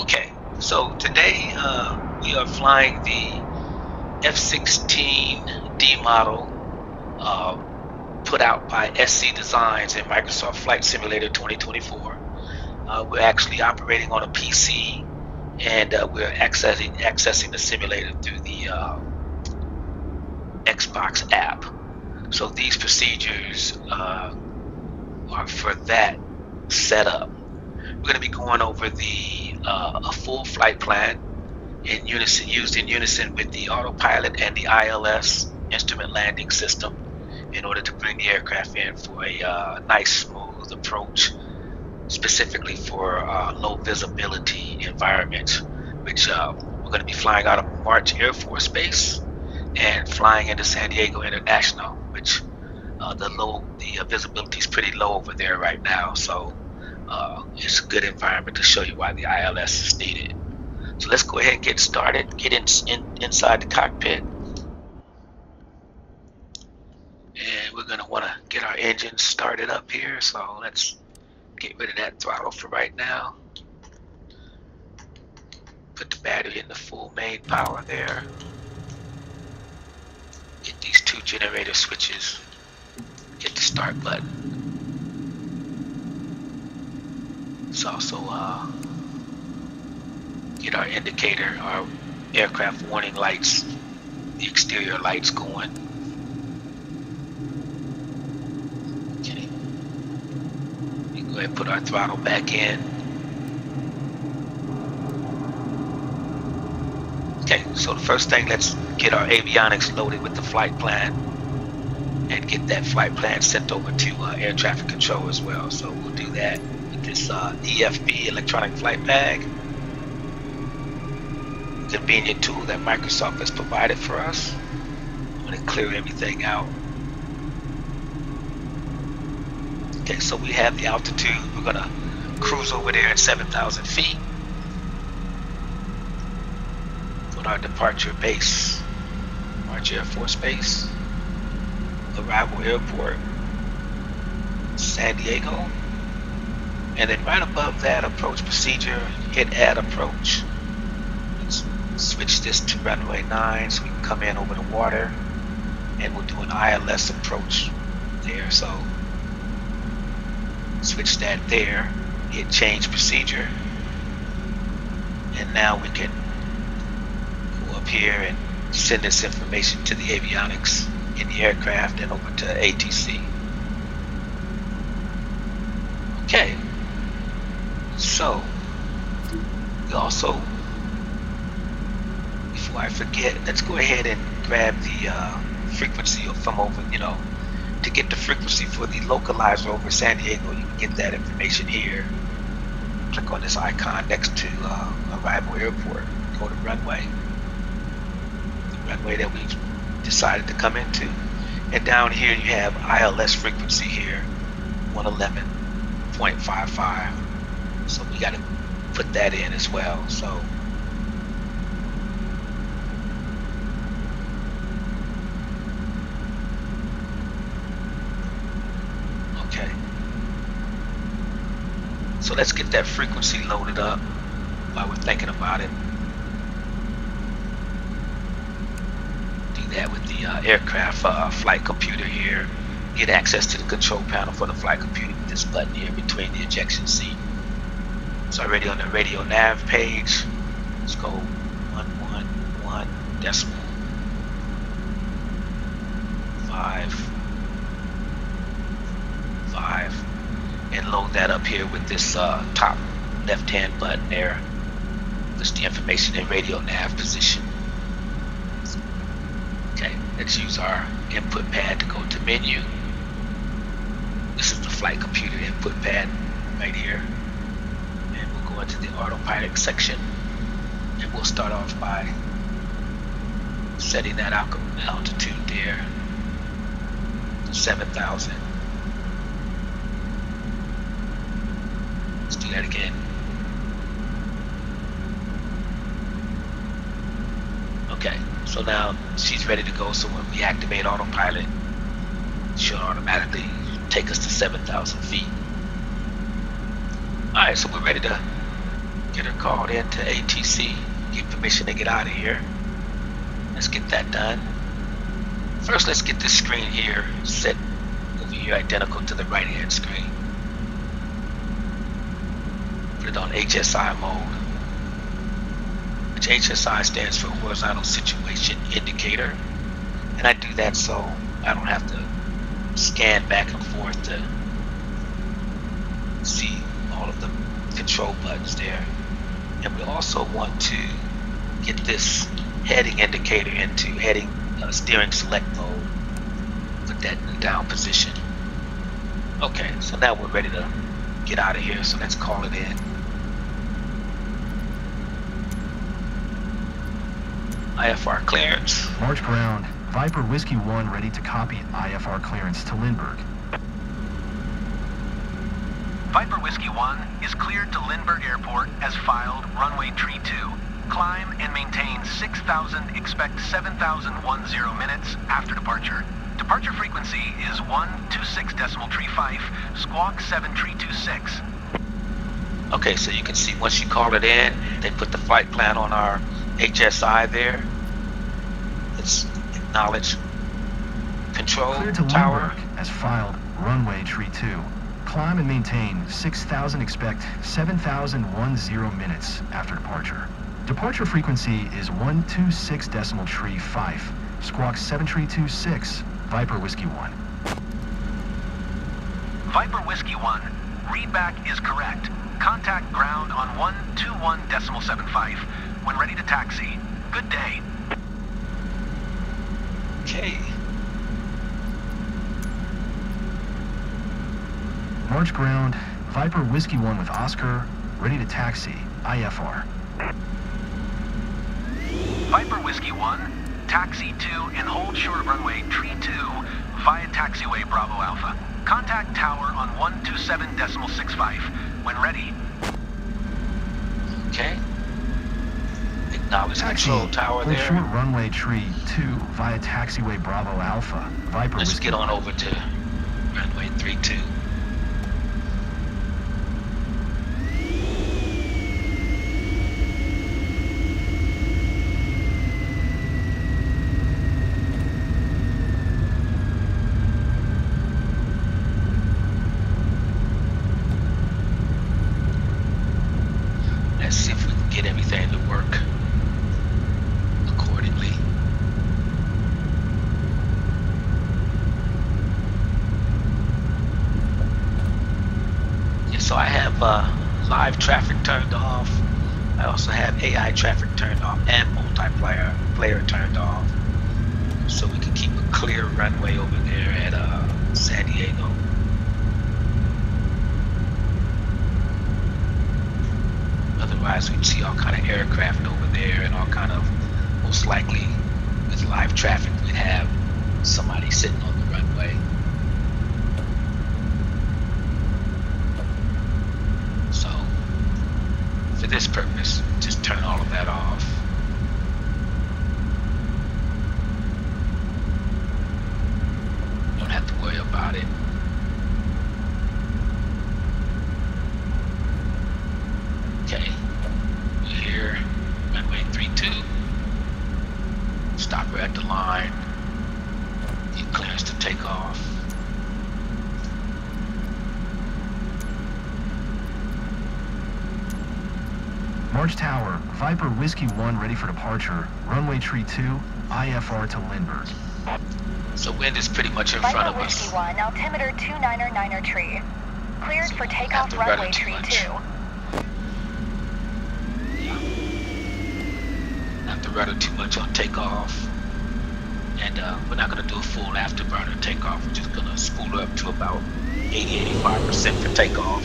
Okay, so today we are flying the F-16D model uh, put out by SC Designs and Microsoft Flight Simulator 2024. We're actually operating on a PC, and we're accessing the simulator through the Xbox app. So these procedures are for that setup. We're going to be going over a full flight plan used in unison with the Autopilot and the ILS instrument landing system in order to bring the aircraft in for a nice smooth approach, specifically for low visibility environments, which we're going to be flying out of March Air Force Base and flying into San Diego International, which the visibility is pretty low over there right now. So it's a good environment to show you why the ILS is needed. So let's go ahead and get started, get inside the cockpit. And we're going to want to get our engine started up here. So let's get rid of that throttle for right now. Put the battery in the full main power there. Get these two generator switches. Hit the start button. Let's also get our indicator, our aircraft warning lights, the exterior lights going. Okay. We go ahead and put our throttle back in. Okay, so the first thing, let's get our avionics loaded with the flight plan and get that flight plan sent over to air traffic control as well. So we'll do that with this EFB, electronic flight bag. Convenient tool that Microsoft has provided for us. I'm going to clear everything out. Okay, so we have the altitude. We're going to cruise over there at 7,000 feet. Put our departure base, March Air Force Base. Arrival airport, San Diego. And then right above that, approach procedure, hit add approach. Let's switch this to runway 9 so we can come in over the water, and we'll do an ILS approach there. So switch that there, hit change procedure, and now we can go up here and send this information to the avionics in the aircraft and over to ATC. Okay, so we also, before I forget, let's go ahead and grab the frequency from over, to get the frequency for the localizer over San Diego. You can get that information here. Click on this icon next to arrival airport, go to runway, the runway that we've decided to come into, and down here you have ILS frequency here, 111.55. so we got to put that in as well. So okay, so let's get that frequency loaded up while we're thinking about it. That with the aircraft flight computer here. Get access to the control panel for the flight computer with this button here between the ejection seat. It's already on the radio nav page. Let's go 111 decimal 5 and load that up here with this top left hand button there. Puts the information in radio nav position. Okay, let's use our input pad to go to menu. This is the flight computer input pad right here. And we'll go into the autopilot section. And we'll start off by setting that altitude there to 7,000. Let's do that again. Okay, so now she's ready to go. So when we activate autopilot, she'll automatically take us to 7,000 feet. All right, so we're ready to Get her called into ATC. Get permission to get out of here. Let's get that done. First, let's get this screen here set over here identical to the right-hand screen. Put it on HSI mode, which HSI stands for Horizontal Situation Indicator. And I do that so I don't have to scan back and forth to see all of the control buttons there. And we also want to get this heading indicator into heading steering select mode. Put that in the down position. Okay, so now we're ready to get out of here. So let's call it in. IFR clearance. March ground. Viper Whiskey 1 ready to copy IFR clearance to Lindbergh. Viper Whiskey 1 is cleared to Lindbergh Airport as filed runway tree 2. Climb and maintain 6,000, expect 7,010 minutes after departure. Departure frequency is 126.35, squawk 7326. Okay, so you can see once you call it in, they put the flight plan on our HSI there. Let's acknowledge control Cleared to tower. Lindbergh as filed runway tree 2. Climb and maintain 6,000, expect 7,010 minutes after departure. Departure frequency is 126.35, squawk 7326, Viper Whiskey 1. Viper Whiskey 1, readback is correct. Contact ground on 121.75. When ready to taxi. Good day. Okay. March ground. Viper Whiskey 1 with Oscar, ready to taxi. IFR. Viper Whiskey 1, taxi to and hold short of runway tree 2 via taxiway Bravo Alpha. Contact tower on 127.65. When ready. Okay. Acknowledge Taxi. control tower Hold there. short runway tree 2 via taxiway Bravo Alpha. Viper Let's Whiskey get on 1. over to runway 32. Let's see if we can get everything to work accordingly. Yeah, so I have live traffic turned off. I also have AI traffic turned off and multiplayer turned off, so we can keep a clear runway over there at San Diego. Otherwise, we'd see all kind of aircraft over there, and all kind of, most likely, with live traffic, we'd have somebody sitting on the runway. So, for this purpose, just turn all of that off. Don't have to worry about it. Okay, we're here, runway 32. Stop her at the line. Get clearance to take off. March Tower, Viper Whiskey 1 ready for departure. Runway tree 2, IFR to Lindbergh. So wind is pretty much in front Viper of us. Whiskey 1, altimeter 299er tree. Cleared So for we don't takeoff have to rudder runway too tree much. 2. Not to rudder too much on takeoff. And we're not going to do a full afterburner takeoff. We're just going to spool her up to about 80-85% for takeoff.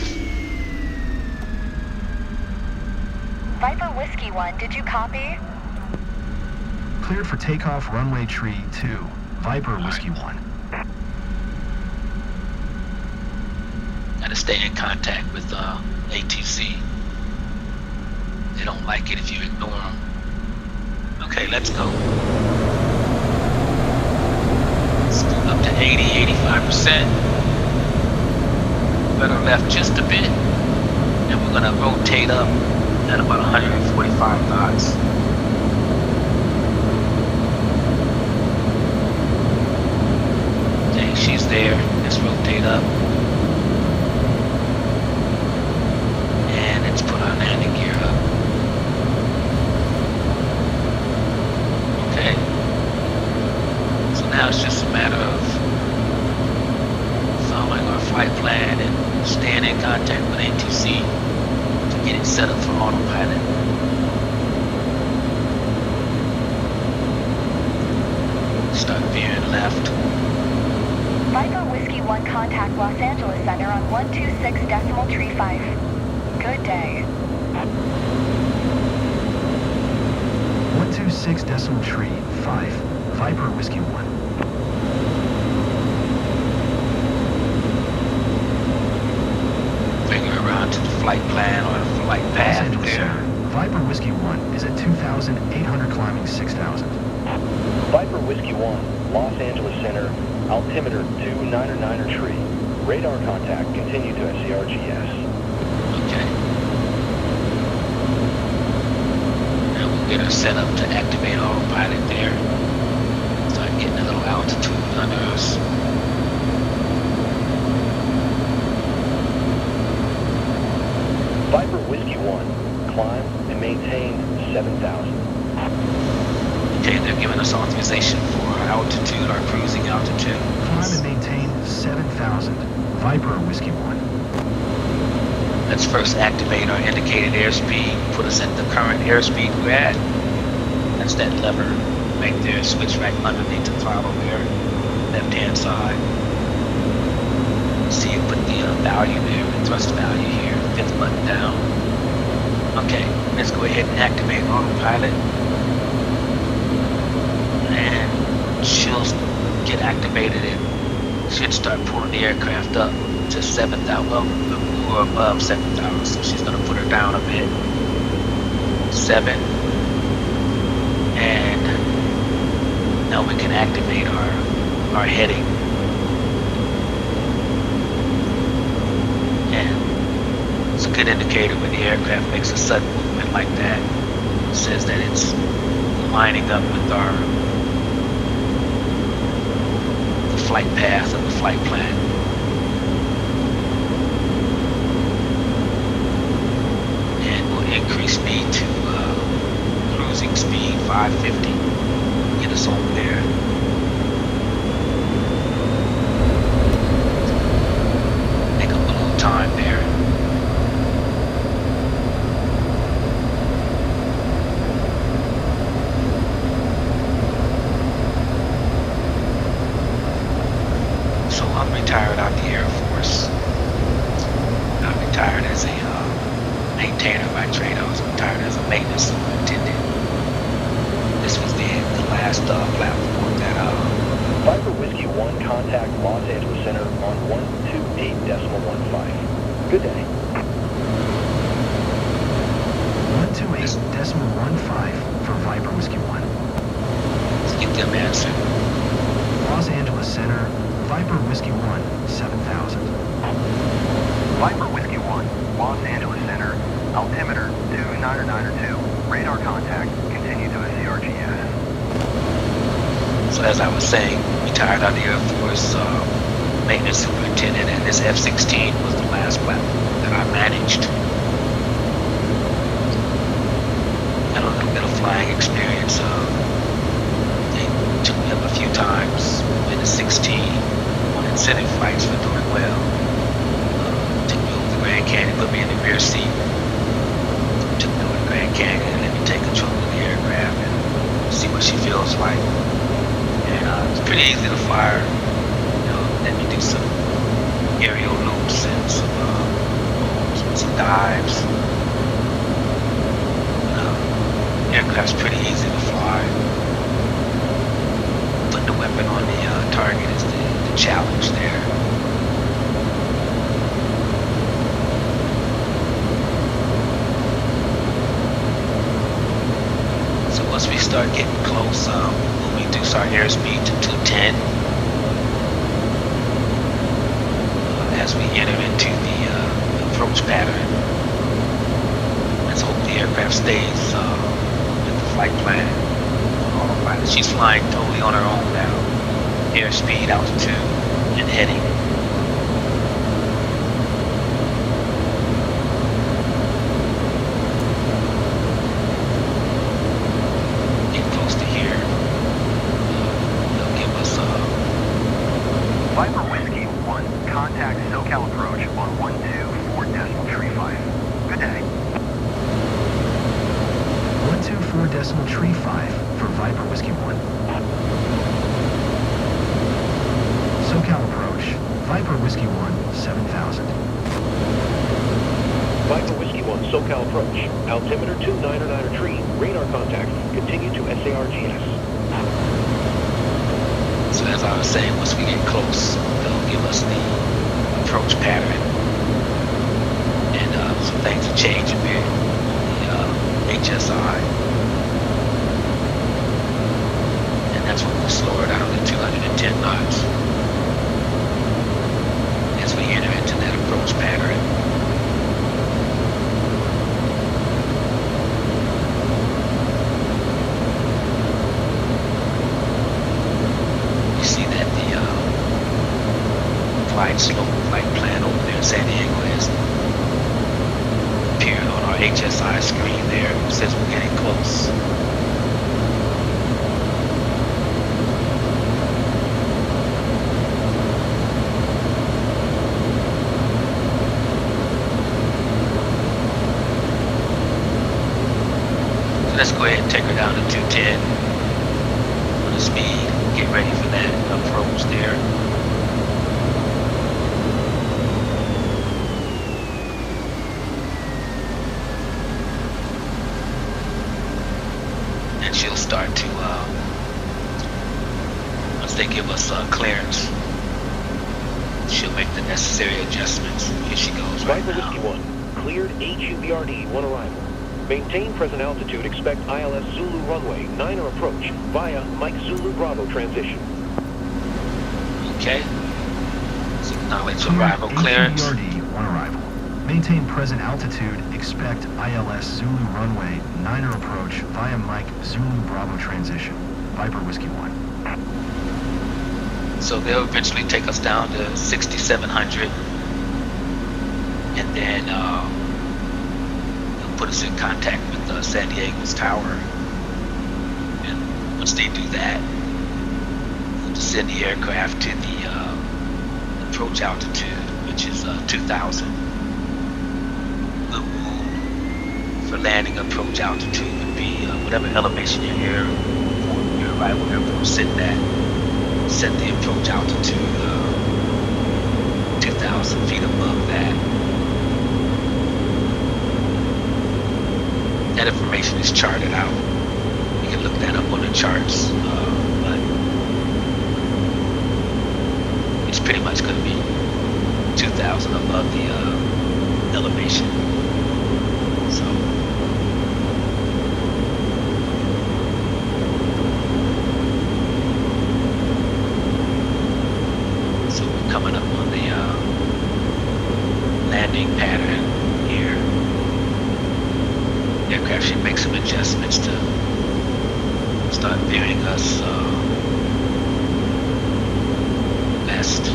Viper Whiskey 1, did you copy? Cleared for takeoff runway tree 2, Viper Whiskey 1. Got to stay in contact with ATC. They don't like it if you ignore them. Okay, let's go. Spool up to 80-85%. Rudder left just a bit. And we're going to rotate up at about 145 knots. Okay, she's there. Let's rotate up. And let's put our landing gear up. Okay. So now it's just a matter of following our flight plan and staying in contact with ATC to get it set up for autopilot. Start veering left. Viper Whiskey 1 contact Los Angeles Center on 126.35. Good day. 126.35, Viper Whiskey 1. Around to the flight plan or the flight path Los Angeles there. Center, Viper Whiskey 1 is at 2,800 climbing 6,000. Viper Whiskey 1, Los Angeles Center, altimeter 299er tree. Radar contact, continue to SCRGS. Okay. Now we'll get her set up to activate autopilot there. Start getting a little altitude under us. Viper Whiskey 1, climb and maintain 7,000. Okay, they're giving us authorization for our altitude, our cruising altitude. Climb and maintain 7,000, Viper Whiskey 1. Let's first activate our indicated airspeed, put us at the current airspeed we're at. That's that lever right there, switch right underneath the throttle there, left hand side. See it put the value there, the thrust value here, fifth button down. Okay, let's go ahead and activate autopilot. And she'll get activated and should start pulling the aircraft up to 7,000. Well, we're above 7,000, so she's going to put her down a bit. 7. And now we can activate our heading. And it's a good indicator when the aircraft makes a sudden movement like that. It says that it's lining up with the flight path and the flight plan. And we'll increase speed to cruising speed 550. Get us over there. Make a little time there. So I'm retired out the Air Force. I retired as a maintainer by trade. I was retired as a maintenance superintendent. This was the last platform that Viper Whiskey 1, contact Los Angeles Center on 128.15. Good day. 128.15 for Viper Whiskey 1. let's get them answered. Los Angeles Center, Viper Whiskey 1, 7,000. Viper Whiskey 1, Los Angeles Center, altimeter 299er 2. Radar contact, continue to SCRGS. So as I was saying, retired out of the Air Force, maintenance superintendent, and this F-16 was the last platform that I managed. Had a little bit of flying experience. They took me up a few times in the 16 on incentive flights for doing well. Took me over the Grand Canyon, put me in the rear seat. Took me over the Grand Canyon and let me take control of the aircraft and see what she feels like. And it's pretty easy to fire. Let me do some aerial loops and some dives. Aircraft's pretty easy to fly. Putting the weapon on the target is the challenge there. So once we start getting close, we'll reduce our airspeed to 210 as we enter into the approach pattern. Let's hope the aircraft stays with the flight plan on autopilot. She's flying totally on her own now. Airspeed, altitude, and heading. Get close to here. They'll give us Viper Whiskey 1, contact SoCal approach on 124.35. Good day. 124.35 for Viper Whiskey 1. SoCal approach, Viper Whiskey 1, 7,000. Viper Whiskey 1, SoCal approach. Altimeter 299 tree. Radar contact. Continue to SARGS. So as I was saying, once we get close, they'll give us the approach pattern. And some things will change a bit. The HSI. And that's when we'll slow her down to 210 knots. As we enter into that approach pattern. You see that the flight slope flight plan over there in San Diego has appeared on our HSI screen there. It says we're getting close. Let's go ahead and take her down to 210 on the speed. Get ready for that approach there. And she'll start to, once they give us clearance, she'll make the necessary adjustments. Here she goes right Viper now. Whiskey 1, cleared HUBRD 1 arrival. Maintain present altitude, expect ILS Zulu runway, 9er approach, via Mike Zulu Bravo transition. Okay. So acknowledge arrival clearance. HBRD 1 arrival. Maintain present altitude, expect ILS Zulu runway, 9er approach, via Mike Zulu Bravo transition. Viper Whiskey 1. So they'll eventually take us down to 6,700. And then they'll put us in contact with San Diego's tower. And once they do that, we'll descend the aircraft to the approach altitude, which is 2,000. The rule for landing approach altitude would be whatever elevation your arrival airport sitting at. Set the approach altitude 2,000 feet above that. That information is charted out. You can look that up on the charts, but it's pretty much going to be 2,000 above the elevation. So we're coming up on the landing pattern here. Aircraft should make some adjustments to start veering us west.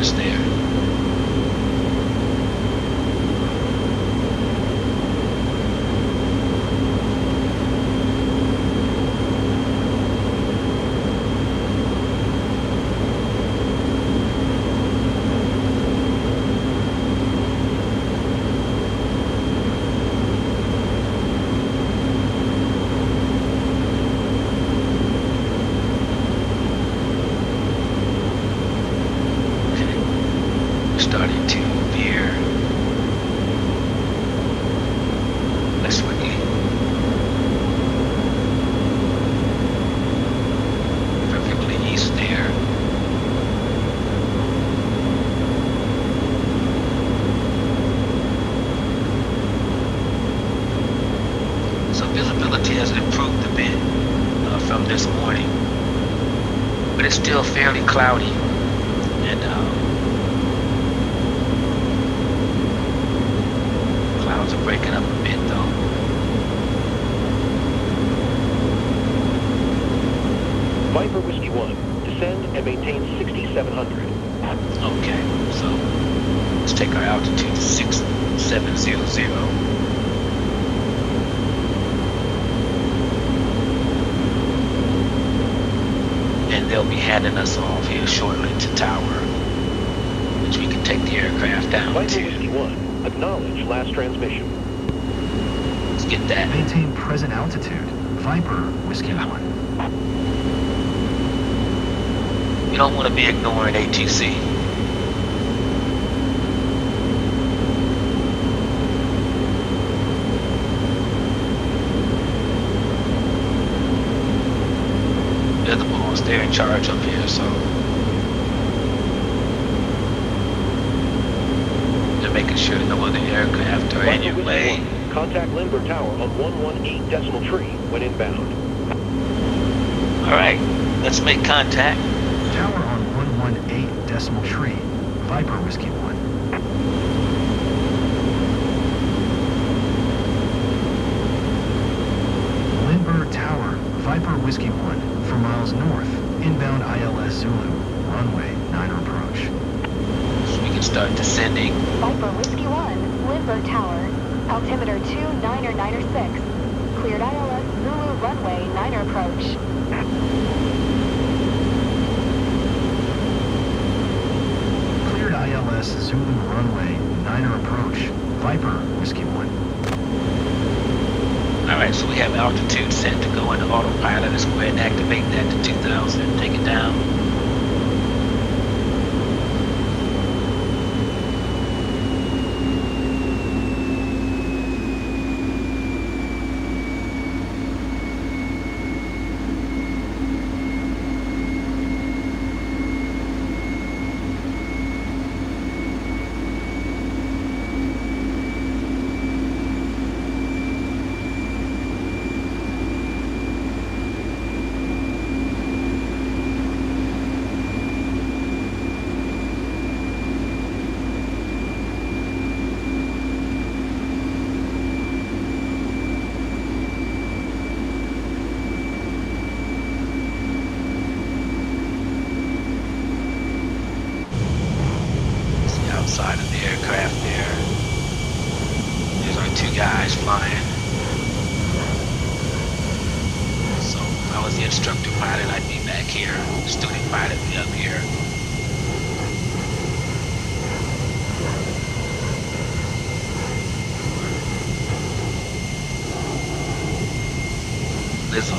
surface there. Starting to veer westwardly. Perfectly east there. So visibility has improved a bit from this morning, but it's still fairly cloudy, and clouds are breaking up a bit though. Viper Whiskey 1, descend and maintain 6,700. Okay, so let's take our altitude to 6700. And they'll be handing us off here shortly to tower, which we can take the aircraft down Viper to. Whiskey 1, acknowledge last transmission. Let's get that. Maintain present altitude. Viper Whiskey 1. You don't want to be ignoring ATC. They're the boss. They're in charge up here, so they're making sure no other aircraft are in Viper your Whiskey way. 1, contact Lindbergh Tower on 118.3 when inbound. All right, let's make contact. Tower on 118.3. Viper Whiskey 1. Lindbergh Tower, Viper Whiskey 1, 4 miles north, inbound ILS Zulu, runway 9 approach. So we can start descending. Viper Whiskey 1, Lindbergh Tower, altimeter 2996. Cleared ILS Zulu runway 9 approach. Cleared ILS Zulu runway 9 approach. Viper Whiskey 1. All right, so we have altitude set to go into autopilot. Let's go ahead and activate that to 2000. Take it down. Outside of the aircraft there. There's our two guys flying. So if I was the instructor pilot, I'd be back here. Student pilot would be up here. Lizzo,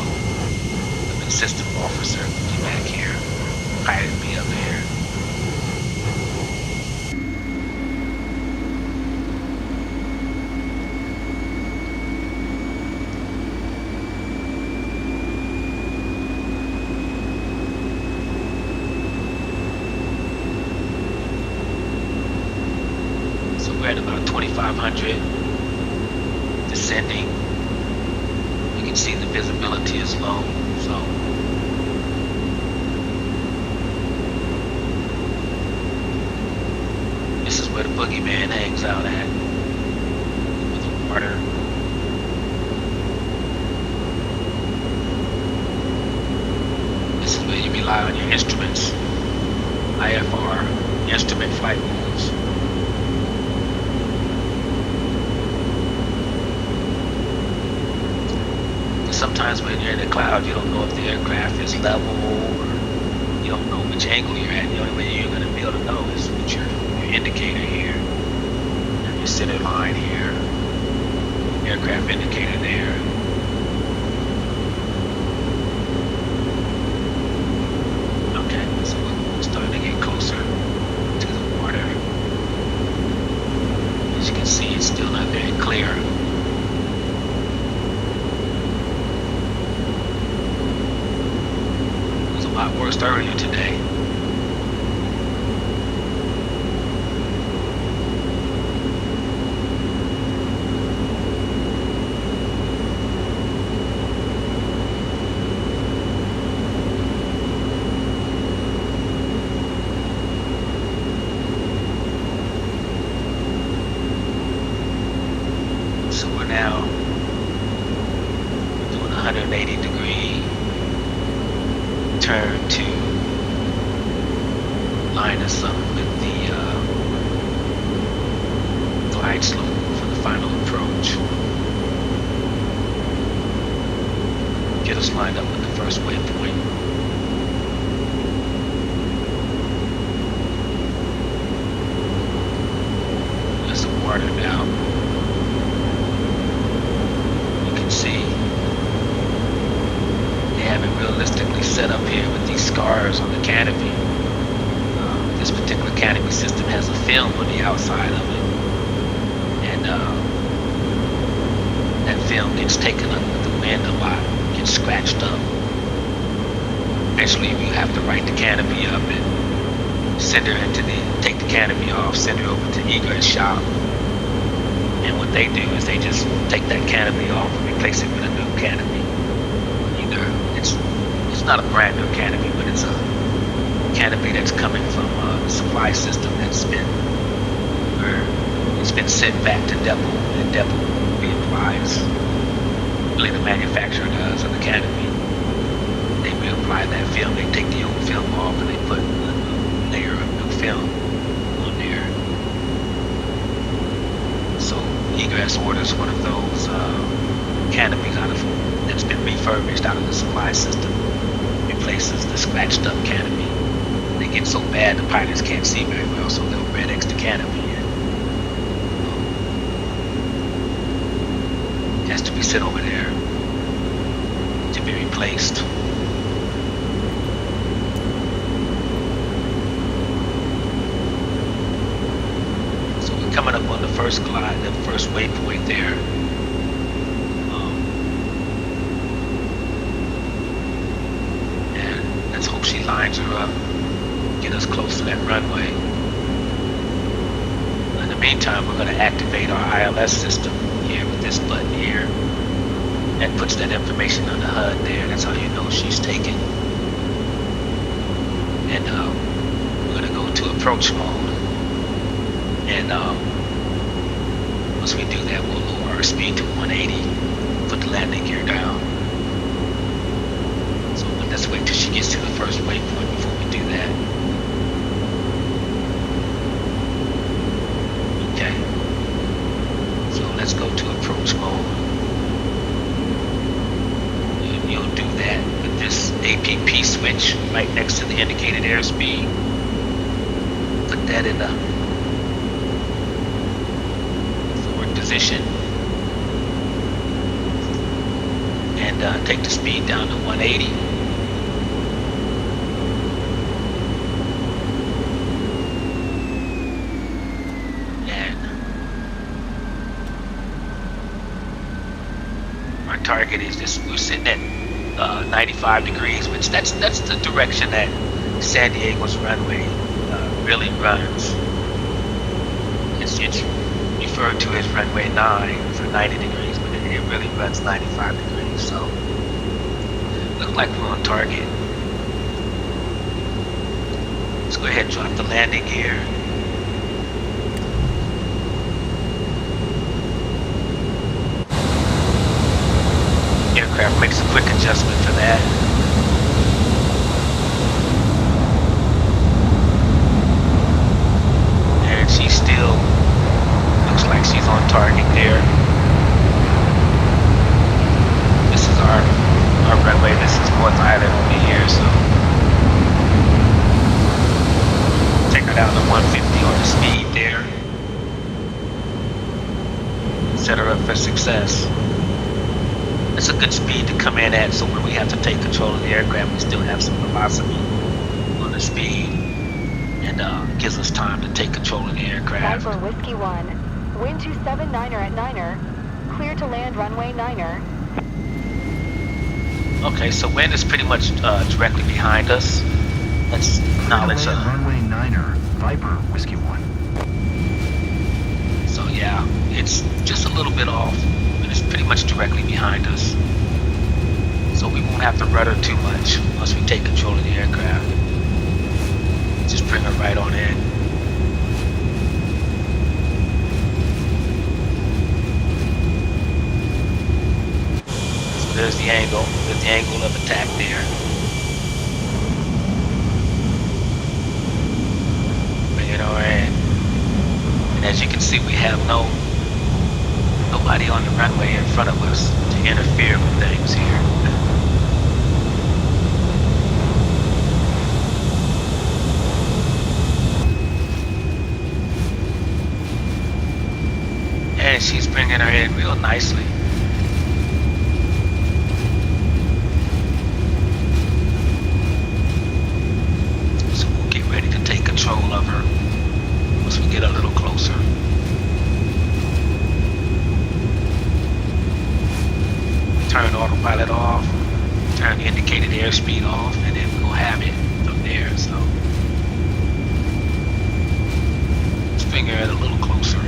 the system officer, would be back here. Pilot would be up here. We're at about 2,500, descending. You can see the visibility is low, so this is where the boogeyman hangs out at, with the water. This is where you rely on your instruments, IFR instruments. flight rules. Sometimes when you're in the cloud, you don't know if the aircraft is level, or you don't know which angle you're at. The only way you're going to be able to know is with your indicator here, and your center line here, aircraft indicator there. Okay, so we're starting to get closer to the water. As you can see, it's still not very clear. It was a lot worse earlier today. So we're now doing a 180-degree turn to line us up with the glide slope for the final approach. Get us lined up with the first waypoint. There's some water now. See, they haven't realistically set up here with these scars on the canopy. This particular canopy system has a film on the outside of it, and that film gets taken up with the wind a lot, gets scratched up. Eventually you have to right the canopy up and send her take the canopy off, send her over to egress shop. And what they do is they just take that canopy off and replace it with a new canopy. Either it's not a brand new canopy, but it's a canopy that's coming from the supply system that's been sent back to depot, and depot reapplies. Really, the manufacturer does of the canopy. They reapply that film. They take the old film off and they put a layer of new film on there. So egress orders one of those canopies that's been refurbished out of the supply system, replaces the scratched up canopy. They get so bad the pilots can't see very well, so they'll red X the canopy and has to be sent over there to be replaced. Coming up on the first glide, the first waypoint there. And let's hope she lines her up, get us close to that runway. In the meantime, we're going to activate our ILS system here with this button here. That puts that information on the HUD there. That's how you know she's taken. And we're going to go to approach mode. And once we do that, we'll lower our speed to 180, put the landing gear down. So let's wait till she gets to the first waypoint before we do that. Okay. So let's go to approach mode. And you'll do that with this APP switch right next to the indicated airspeed. Put that in the position and take the speed down to 180. And our target is this. We're sitting at 95 degrees, which that's the direction that San Diego's runway really runs. It's referred to as runway 9 for 90 degrees, but it really runs 95 degrees, so look like we're on target. Let's go ahead and drop the landing gear. Aircraft makes a quick adjustment for that. target there. This is our runway. This is North Island over here, so take her down to 150 on the speed there. Set her up for success. It's a good speed to come in at, so when we have to take control of the aircraft, we still have some velocity on the speed, and gives us time to take control of the aircraft. Viper Whiskey 1, wind 279er at 9er, clear to land runway 9er. Okay, so wind is pretty much directly behind us. Let's acknowledge runway 9er, Viper Whiskey 1. So yeah, it's just a little bit off, but it's pretty much directly behind us. So we won't have to rudder too much once we take control of the aircraft. Just bring her right on in. So there's the angle. There's the angle of attack there. Bring it on in. And as you can see, we have nobody on the runway in front of us to interfere with things here. And she's bringing her in real nicely. So we'll get ready to take control of her once we get a little closer. Turn autopilot off, turn the indicated airspeed off, and then we'll have it from there. So let's bring her in a little closer.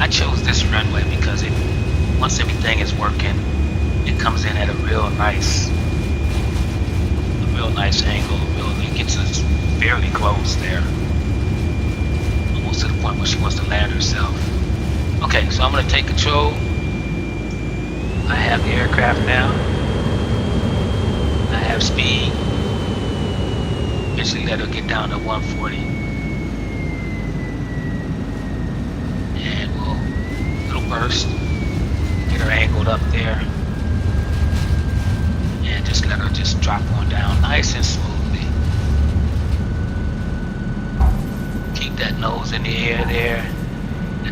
I chose this runway because once everything is working, it comes in at a real nice angle. It gets us fairly close there, almost to the point where she wants to land herself. Okay, so I'm going to take control. I have the aircraft now. I have speed. Eventually let her get down to 140. And little burst. Get her angled up there. And just let her just drop on down nice and smoothly. Keep that nose in the air there.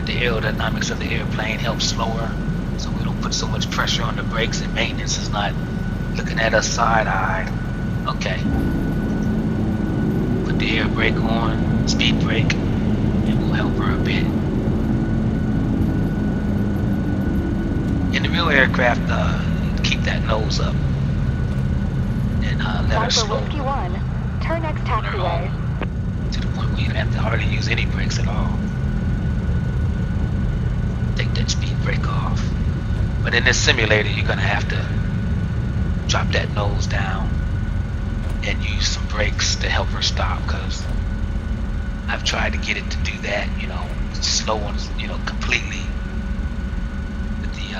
The aerodynamics of the airplane helps slow her, so we don't put so much pressure on the brakes, and maintenance is not looking at us side-eyed. Okay. Put the air brake on, speed brake, and we'll help her a bit. In the real aircraft, keep that nose up and let her slow. Viper Whiskey 1, turn next taxiway. To the point where you don't have to hardly use any brakes at all. Take that speed brake off. But in this simulator, you're going to have to drop that nose down and use some brakes to help her stop, because I've tried to get it to do that, slow on, completely with the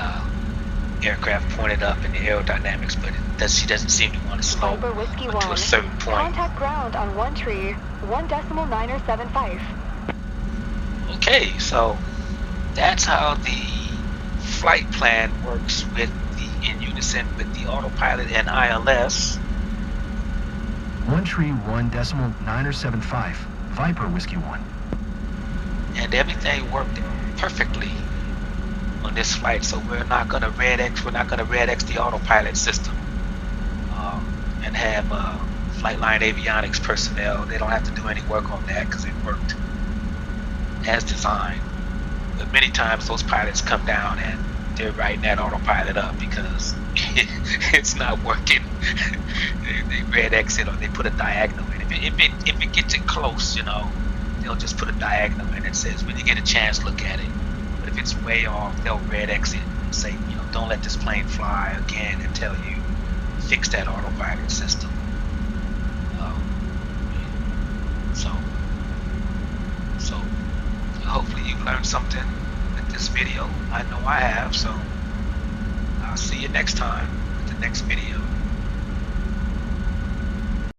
aircraft pointed up and the aerodynamics, but she doesn't seem to want to slow Viper Whiskey 1, to a certain point. Contact ground on 1.975. Okay, so that's how the flight plan works in unison with the autopilot and ILS. 131.975, Viper Whiskey 1. And everything worked perfectly on this flight, so we're not going to red X the autopilot system and have Flightline avionics personnel. They don't have to do any work on that because it worked as designed. But many times those pilots come down and they're writing that autopilot up because it's not working. they red X it, or they put a diagonal in. If it gets it close, they'll just put a diagonal in that says, when you get a chance, look at it. But if it's way off, they'll red X it and say, don't let this plane fly again until you fix that autopilot system. So hopefully you've learned something with this video. I know I have, so I'll see you next time with the next video.